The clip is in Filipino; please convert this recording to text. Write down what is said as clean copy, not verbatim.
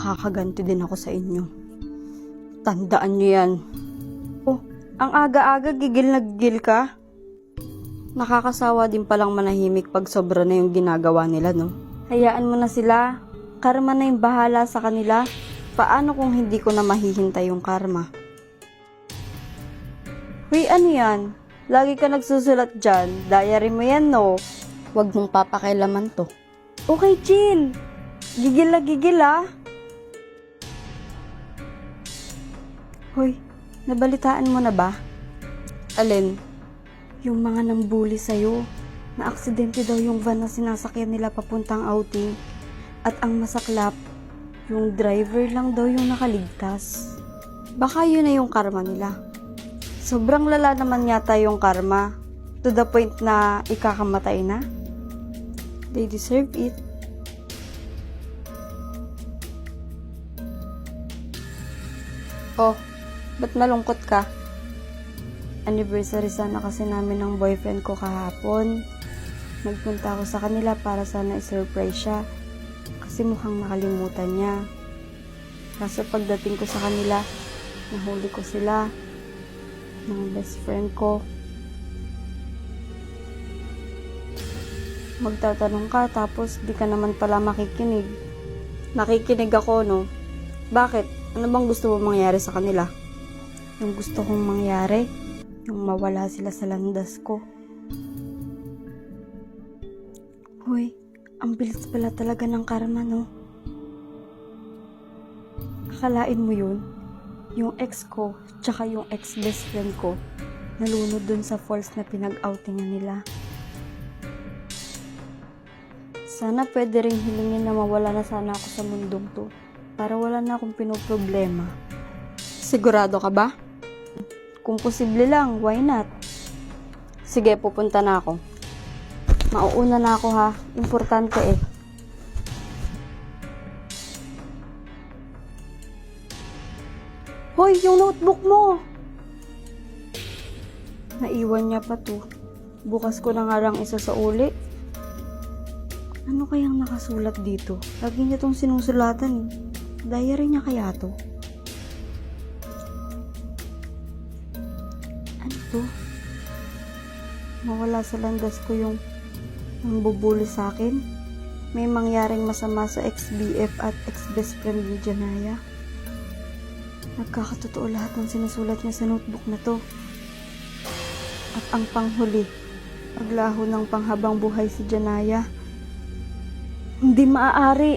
makakaganti din ako sa inyo. Tandaan nyo yan. Oh, ang aga-aga gigil na gigil ka? Nakakasawa din palang manahimik pag sobra na yung ginagawa nila, no? Hayaan mo na sila. Karma na yung bahala sa kanila. Paano kung hindi ko na mahihintay yung karma? Huy, ano yan? Lagi ka nagsusulat dyan. Diary mo yan, no? Huwag mong papakailaman to. Okay, chill. Gigil na gigil, ah. Hoy, nabalitaan mo na ba? Alin? Yung mga nambuli sa'yo. Na-aksidente daw yung van na sinasakyan nila papuntang outing. At ang masaklap, yung driver lang daw yung nakaligtas. Baka yun na yung karma nila. Sobrang lala naman yata yung karma. To the point na ikakamatay na. They deserve it. Oh, ba't malungkot ka? Anniversary sana kasi namin ng boyfriend ko kahapon. Nagpunta ako sa kanila para sana i-surprise siya. Kasi mukhang nakalimutan niya. Kaso pagdating ko sa kanila, nahuli ko sila. Ng best friend ko. Magtatanong ka tapos di ka naman pala makikinig. Nakikinig ako, no? Bakit? Ano bang gusto mo mangyari sa kanila? Yung gusto kong mangyari, yung mawala sila sa landas ko. Hoy, ang bilis pala talaga ng karma, no? Akalain mo yun? Yung ex ko, tsaka yung ex-best friend ko, nalunod dun sa falls na pinag-outingan nila. Sana pwede rin hilingin na mawala na sana ako sa mundong to. Para wala na akong pinoproblema. Sigurado ka ba? Kung posible lang, why not? Sige, pupunta na ako. Mauuna na ako, ha. Importante eh. Hoy, yung notebook mo! Naiwan niya pa to. Bukas ko na nga lang isa sa uli. Ano kayang nakasulat dito? Lagi niya tong sinusulatan eh. Diary niya kaya to? Ano to? Mawala sa landas ko yung nambubuli sa akin. May mangyaring masama sa ex-BF at ex-best friend ni Janaya. Nagkakatotoo lahat ng sinusulat niya sa notebook na to. At ang panghuli, paglaho ng panghabang buhay si Janaya. Hindi maaari.